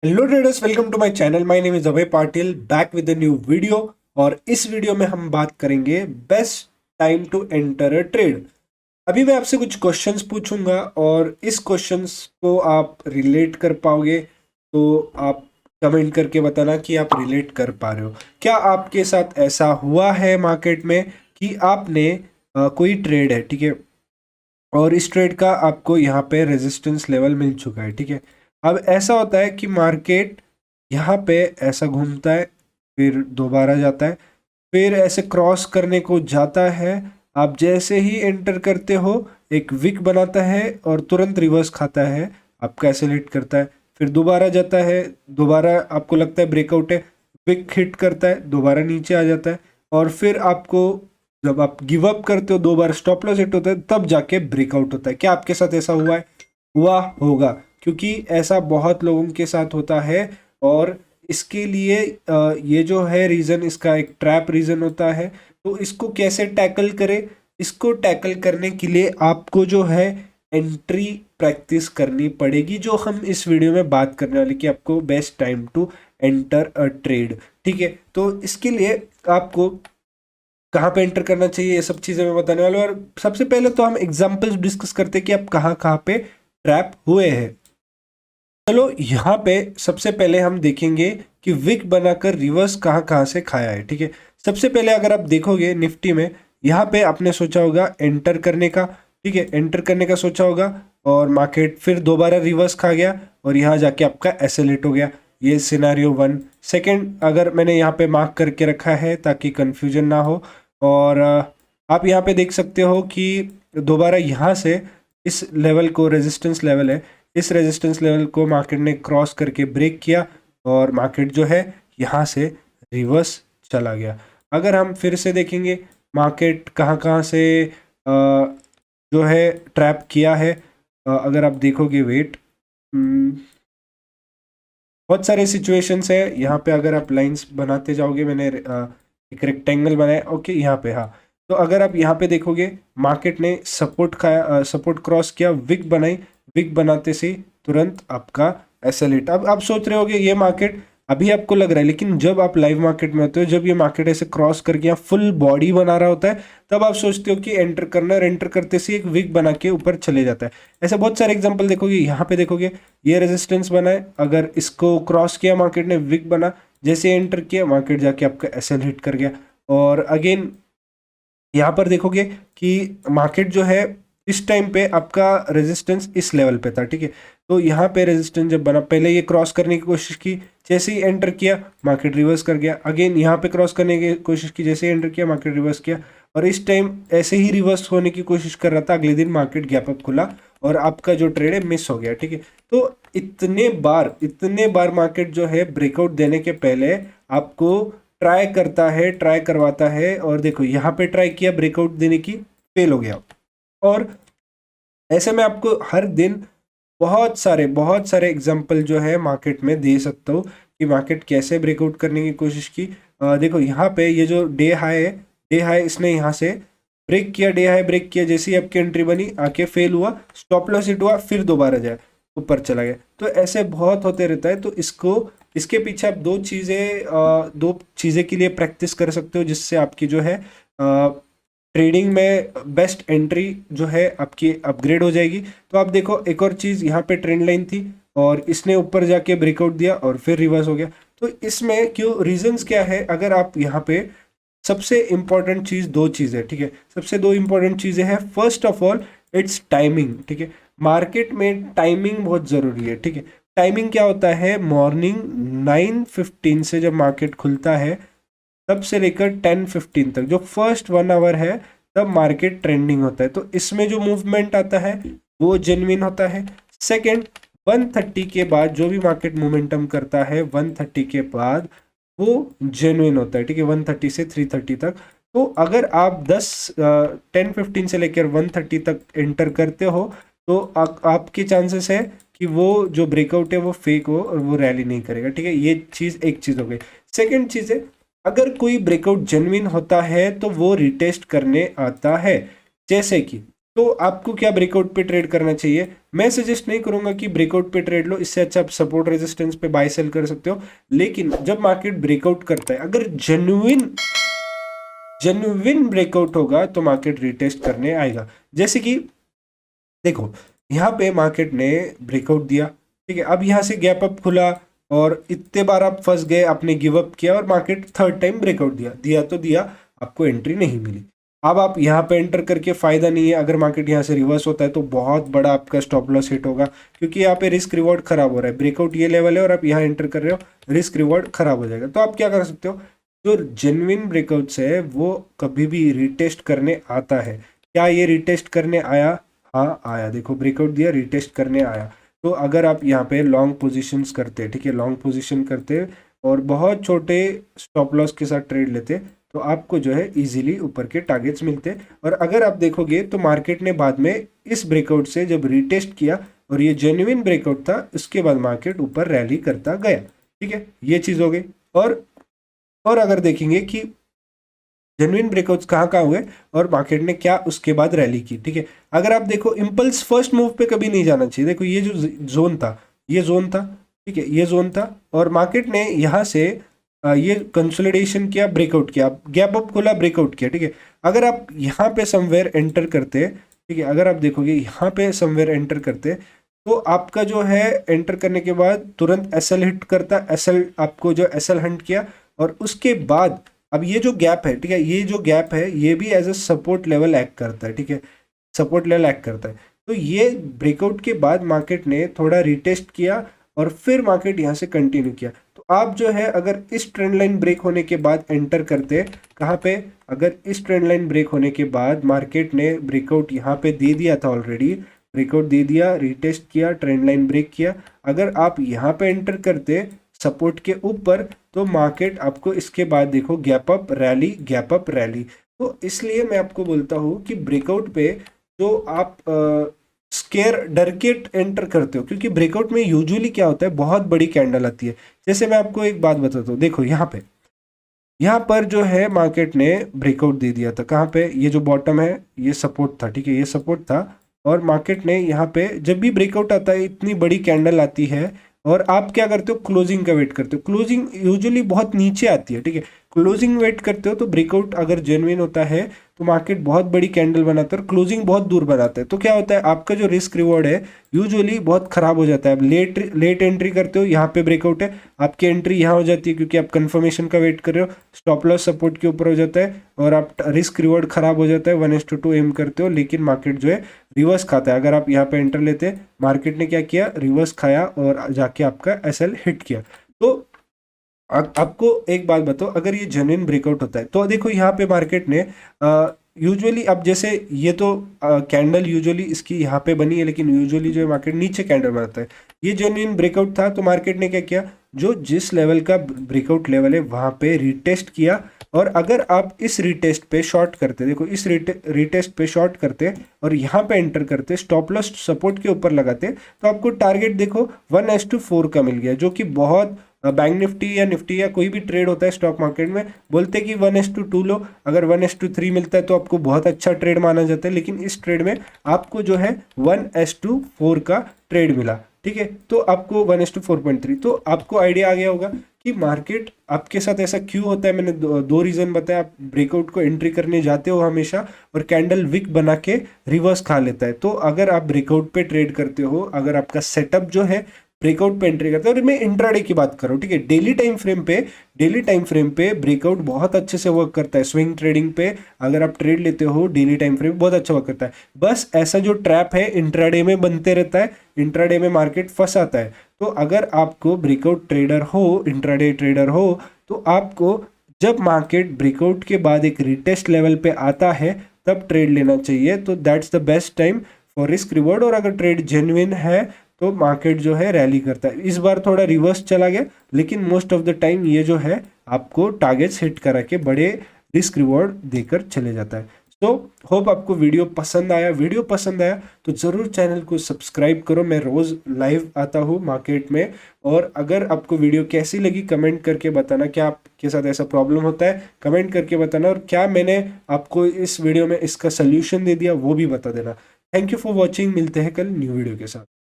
Hello traders, welcome to my channel. My name is Abhay Patil, back with a new video. और इस video में हम बात करेंगे best time to enter a trade. अभी मैं आपसे कुछ क्वेश्चंस पूछूंगा और इस क्वेश्चंस को आप रिलेट कर पाओगे तो आप कमेंट करके बताना कि आप रिलेट कर पा रहे हो। क्या आपके साथ ऐसा हुआ है मार्केट में कि आपने कोई ट्रेड है, ठीक है, और इस ट्रेड का आपको यहाँ पे रेजिस्टेंस लेवल मिल चुका है, ठीक है। अब ऐसा होता है कि मार्केट यहाँ पे ऐसा घूमता है, फिर दोबारा जाता है, फिर ऐसे क्रॉस करने को जाता है। आप जैसे ही एंटर करते हो एक विक बनाता है और तुरंत रिवर्स खाता है, आपका एसेलेट करता है, फिर दोबारा जाता है, दोबारा आपको लगता है ब्रेकआउट है, विक हिट करता है, दोबारा नीचे आ जाता है, और फिर आपको जब आप गिव अप करते हो, दो बार स्टॉप लॉस हिट होता है, तब जाके ब्रेकआउट होता है। क्या आपके साथ ऐसा हुआ है? हुआ होगा, क्योंकि ऐसा बहुत लोगों के साथ होता है। और इसके लिए ये जो है रीज़न, इसका एक ट्रैप रीज़न होता है। तो इसको कैसे टैकल करें? इसको टैकल करने के लिए आपको जो है एंट्री प्रैक्टिस करनी पड़ेगी, जो हम इस वीडियो में बात करने वाले कि आपको best time to enter a trade, ठीक है। तो इसके लिए आपको कहाँ पे एंटर करना चाहिए, ये सब चीज़ें मैं बताने वाला हूँ। और सबसे पहले तो हम एग्जांपल्स डिस्कस करते हैं कि आप कहाँ कहाँ पे ट्रैप हुए हैं। चलो यहाँ पे सबसे पहले हम देखेंगे कि विक बनाकर रिवर्स कहाँ कहाँ से खाया है, ठीक है। सबसे पहले अगर आप देखोगे निफ्टी में, यहाँ पे आपने सोचा होगा एंटर करने का, ठीक है, एंटर करने का सोचा होगा, और मार्केट फिर दोबारा रिवर्स खा गया और यहाँ जाके आपका एसेलेट हो गया। ये सिनारियो वन। सेकंड, अगर मैंने यहाँ पे मार्क करके रखा है ताकि कंफ्यूजन ना हो, और आप यहाँ पे देख सकते हो कि दोबारा यहाँ से इस लेवल को, रेजिस्टेंस लेवल है, इस रेजिस्टेंस लेवल को मार्केट ने क्रॉस करके ब्रेक किया और मार्केट जो है यहाँ से रिवर्स चला गया। अगर हम फिर से देखेंगे मार्केट कहाँ कहाँ से जो है ट्रैप किया है, अगर आप देखोगे वेट, बहुत सारे सिचुएशंस है यहाँ पे। अगर आप लाइंस बनाते जाओगे, मैंने एक रेक्टेंगल बनाया, ओके, यहाँ पे, हाँ। तो अगर आप यहाँ पे देखोगे मार्केट ने सपोर्ट खाया, सपोर्ट क्रॉस किया, विक बनाई, विक बनाते से तुरंत आपका एसएलइट। अब आप सोच रहे होगे ये मार्केट, अभी आपको लग रहा है, लेकिन जब आप लाइव मार्केट में होते हो, जब ये मार्केट ऐसे क्रॉस करके यहाँ फुल बॉडी बना रहा होता है, तब आप सोचते हो कि एंटर करना, और एंटर करते से एक विक बना के ऊपर चले जाता है। ऐसे बहुत सारे एग्जाम्पल देखोगे। यहाँ पे देखोगे ये रेजिस्टेंस बना है, अगर इसको क्रॉस किया मार्केट ने, विक बना, जैसे एंटर किया मार्केट जाके आपका एसएल हिट कर गया। और अगेन यहाँ पर देखोगे कि मार्केट जो है इस टाइम पे आपका रेजिस्टेंस इस लेवल पे था, ठीक है। तो यहाँ पे रेजिस्टेंस जब बना, पहले ये क्रॉस करने की कोशिश की, जैसे ही एंटर किया मार्केट रिवर्स कर गया। अगेन यहाँ पे क्रॉस करने की कोशिश की, जैसे ही एंटर किया मार्केट रिवर्स किया, और इस टाइम ऐसे ही रिवर्स होने की कोशिश कर रहा था। अगले दिन मार्केट गैप अप खुला और आपका जो ट्रेड है मिस हो गया, ठीक है। तो इतने बार मार्केट जो है ब्रेकआउट देने के पहले आपको ट्राई करता है, ट्राई करवाता है। और देखो यहाँ पे ट्राई किया ब्रेकआउट देने की, फेल हो गया। और ऐसे में आपको हर दिन बहुत सारे एग्जांपल जो है मार्केट में दे सकता हूँ कि मार्केट कैसे ब्रेकआउट करने की कोशिश की। देखो यहाँ पे ये जो डे हाई है, डे हाई इसने यहाँ से ब्रेक किया, डे हाई ब्रेक किया, जैसे ही आपकी एंट्री बनी आके फेल हुआ, स्टॉप लॉस हिट हुआ, फिर दोबारा जाए ऊपर चला गया। तो ऐसे बहुत होते रहता है। तो इसके पीछे आप दो चीज़ें के लिए प्रैक्टिस कर सकते हो, जिससे आपकी जो है ट्रेडिंग में बेस्ट एंट्री जो है आपकी अपग्रेड हो जाएगी। तो आप देखो एक और चीज़, यहाँ पे ट्रेंड लाइन थी और इसने ऊपर जाके ब्रेकआउट दिया और फिर रिवर्स हो गया। तो इसमें क्यों, रीजंस क्या है? अगर आप यहाँ पे सबसे इंपॉर्टेंट चीज़, दो चीज़ है, ठीक है, सबसे दो इंपॉर्टेंट चीज़ें हैं। First of all it's timing, ठीक है। मार्केट में टाइमिंग बहुत ज़रूरी है, ठीक है। टाइमिंग क्या होता है? मॉर्निंग 9:15 से जब मार्केट खुलता है तब से लेकर 10:15 तक, जो फर्स्ट 1 आवर है, तब मार्केट ट्रेंडिंग होता है। तो इसमें जो मूवमेंट आता है वो जेन्युइन होता है। सेकेंड, 1:30 के बाद जो भी मार्केट मोमेंटम करता है 1:30 के बाद, वो जेन्युइन होता है, ठीक है, 1:30 से 3:30 तक। तो अगर आप 10:15 से लेकर 1:30 तक एंटर करते हो, तो आपके चांसेस है कि वो जो ब्रेकआउट है वो फेक हो और वो रैली नहीं करेगा, ठीक है। ये चीज़ एक चीज़ हो गई। सेकेंड चीज़ है, अगर कोई ब्रेकआउट जेन्युइन होता है तो वो रिटेस्ट करने आता है। जैसे कि तो आपको क्या ब्रेकआउट पे ट्रेड करना चाहिए? मैं सजेस्ट नहीं करूंगा कि ब्रेकआउट पे ट्रेड लो, इससे अच्छा आप सपोर्ट रेजिस्टेंस पे बाय सेल कर सकते हो। लेकिन जब मार्केट ब्रेकआउट करता है, अगर जेन्युइन ब्रेकआउट होगा तो मार्केट रिटेस्ट करने आएगा। जैसे कि देखो यहाँ पे मार्केट ने ब्रेकआउट दिया, ठीक है, अब यहाँ से गैप अप खुला और इतने बार आप फंस गए, आपने गिव अप किया और मार्केट थर्ड टाइम ब्रेकआउट दिया, दिया तो दिया, आपको एंट्री नहीं मिली। अब आप यहाँ पे एंटर करके फायदा नहीं है। अगर मार्केट यहाँ से रिवर्स होता है तो बहुत बड़ा आपका स्टॉप लॉस हिट होगा, क्योंकि यहाँ पे रिस्क रिवॉर्ड खराब हो रहा है। ब्रेकआउट ये लेवल है और आप यहाँ एंटर कर रहे हो, रिस्क रिवॉर्ड खराब हो जाएगा। तो आप क्या कर सकते हो, जो जेन्युइन ब्रेकआउट्स है वो कभी भी रिटेस्ट करने आता है। क्या ये रिटेस्ट करने आया? हाँ आया, देखो ब्रेकआउट दिया, रिटेस्ट करने आया। तो अगर आप यहाँ पे लॉन्ग पोजीशंस करते, ठीक है, लॉन्ग पोजीशन करते और बहुत छोटे स्टॉप लॉस के साथ ट्रेड लेते, तो आपको जो है इजीली ऊपर के टारगेट्स मिलते। और अगर आप देखोगे तो मार्केट ने बाद में इस ब्रेकआउट से जब रिटेस्ट किया और ये जेन्युइन ब्रेकआउट था, उसके बाद मार्केट ऊपर रैली करता गया, ठीक है, ये चीज़ हो गई। और अगर देखेंगे कि जेन्युइन ब्रेकआउट्स कहाँ कहाँ हुए और मार्केट ने क्या उसके बाद रैली की, ठीक है। अगर आप देखो इम्पल्स फर्स्ट मूव पे कभी नहीं जाना चाहिए। देखो ये जो जोन था, ये जोन था, ठीक है, ये जोन था और मार्केट ने यहाँ से ये कंसोलिडेशन किया, ब्रेकआउट किया, गैप अप खोला, ब्रेकआउट किया, ठीक है। अगर आप यहाँ पे समवेयर एंटर करते, ठीक है, अगर आप देखोगे यहाँ पे समवेयर एंटर करते तो आपका जो है एंटर करने के बाद तुरंत एसएल हिट करता, एसएल आपको जो एसएल हंट किया और उसके बाद अब ये जो गैप है, ठीक है, ये जो गैप है ये भी as a support level act करता है, ठीक है, सपोर्ट लेवल एक्ट करता है। तो ये ब्रेकआउट के बाद मार्केट ने थोड़ा रिटेस्ट किया और फिर मार्केट यहाँ से कंटिन्यू किया। तो आप जो है अगर इस ट्रेंड लाइन ब्रेक होने के बाद एंटर करते, कहाँ पे, अगर इस ट्रेंड लाइन ब्रेक होने के बाद मार्केट ने ब्रेकआउट यहाँ पे दे दिया था, ऑलरेडी ब्रेकआउट दे दिया, रिटेस्ट किया, ट्रेंड लाइन ब्रेक किया, अगर आप यहाँ पे एंटर करते सपोर्ट के ऊपर, तो मार्केट आपको इसके बाद देखो gap up rally, gap up rally. तो इसलिए मैं आपको बोलता हूँ कि ब्रेकआउट पे जो आप स्केयर डर के एंटर करते हो, क्योंकि ब्रेकआउट में यूजुअली क्या होता है, बहुत बड़ी कैंडल आती है। जैसे मैं आपको एक बात बताता हूँ, देखो यहाँ पर जो है मार्केट ने ब्रेकआउट दे दिया था, कहाँ पे, ये जो बॉटम है ये सपोर्ट था, ठीक है, ये सपोर्ट था और मार्केट ने यहाँ पे जब भी ब्रेकआउट आता है, इतनी बड़ी कैंडल आती है और आप क्या करते हो, क्लोजिंग का वेट करते हो। क्लोजिंग यूजुअली बहुत नीचे आती है, ठीक है, क्लोजिंग वेट करते हो। तो ब्रेकआउट अगर जेन्युइन होता है तो मार्केट बहुत बड़ी कैंडल बनाता है और क्लोजिंग बहुत दूर बनाता है। तो क्या होता है, आपका जो रिस्क रिवॉर्ड है यूजुअली बहुत खराब हो जाता है। आप लेट एंट्री करते हो, यहाँ पे ब्रेकआउट है, आपकी एंट्री यहाँ हो जाती है क्योंकि आप कंफर्मेशन का वेट कर रहे हो, स्टॉप लॉस सपोर्ट के ऊपर हो जाता है और आप रिस्क रिवॉर्ड खराब हो जाता है, 1:2 एम करते हो, लेकिन मार्केट जो है रिवर्स खाता है। अगर आप यहाँ पे एंटर लेते, मार्केट ने क्या किया, रिवर्स खाया और जाके आपका एसएल हिट किया। तो आपको एक बात बताओ, अगर ये जेन्युइन ब्रेकआउट होता है तो देखो यहाँ पे मार्केट ने यूजुअली, अब जैसे ये तो कैंडल यूजुअली इसकी यहाँ पे बनी है, लेकिन यूजुअली जो है मार्केट नीचे कैंडल बनाता है। ये जेन्युइन ब्रेकआउट था तो मार्केट ने क्या किया, जो जिस लेवल का ब्रेकआउट लेवल है वहाँ पे रिटेस्ट किया और अगर आप इस रिटेस्ट पे शॉर्ट करते, देखो इस रिटेस्ट पे शॉर्ट करते और यहाँ पे एंटर करते, स्टॉप लॉस सपोर्ट के ऊपर लगाते, तो आपको टारगेट देखो 1:4 का मिल गया, जो कि बहुत, बैंक निफ्टी या निफ्टी या कोई भी ट्रेड होता है स्टॉक मार्केट में, बोलते कि 1:2 लो, अगर 1:3 मिलता है तो आपको बहुत अच्छा ट्रेड माना जाता है, लेकिन इस ट्रेड में आपको जो है 1:4 का ट्रेड मिला, ठीक है। तो आपको 1:4.3, तो आपको आइडिया आ गया होगा कि मार्केट आपके साथ ऐसा क्यों होता है। मैंने दो रीज़न बताया, आप ब्रेकआउट को एंट्री करने जाते हो हमेशा और कैंडल विक बना के रिवर्स खा लेता है। तो अगर आप ब्रेकआउट पे ट्रेड करते हो, अगर आपका सेटअप जो है ब्रेकआउट पे एंट्री करते हैं, और मैं इंट्राडे की बात कर रहा हूँ, ठीक है, डेली टाइम फ्रेम पे ब्रेकआउट बहुत अच्छे से वर्क करता है। स्विंग ट्रेडिंग पे अगर आप ट्रेड लेते हो डेली टाइम फ्रेम, बहुत अच्छा वर्क करता है। बस ऐसा जो ट्रैप है इंट्राडे में बनते रहता है, इंट्राडे में मार्केट फंस आता है। तो अगर आपको ब्रेकआउट ट्रेडर हो, इंट्राडे ट्रेडर हो, तो आपको जब मार्केट ब्रेकआउट के बाद एक रिटेस्ट लेवल पे आता है तब ट्रेड लेना चाहिए। तो that's the best time for risk reward. और अगर ट्रेड जेन्युइन है तो मार्केट जो है रैली करता है। इस बार थोड़ा रिवर्स चला गया, लेकिन मोस्ट ऑफ द टाइम ये जो है आपको टारगेट्स हिट करा के बड़े रिस्क रिवॉर्ड देकर चले जाता है। तो होप आपको वीडियो पसंद आया। वीडियो पसंद आया तो ज़रूर चैनल को सब्सक्राइब करो। मैं रोज़ लाइव आता हूँ मार्केट में। और अगर आपको वीडियो कैसी लगी कमेंट करके बताना, क्या आपके साथ ऐसा प्रॉब्लम होता है कमेंट करके बताना, और क्या मैंने आपको इस वीडियो में इसका सल्यूशन दे दिया वो भी बता देना। Thank you for watching. मिलते हैं कल न्यू वीडियो के साथ।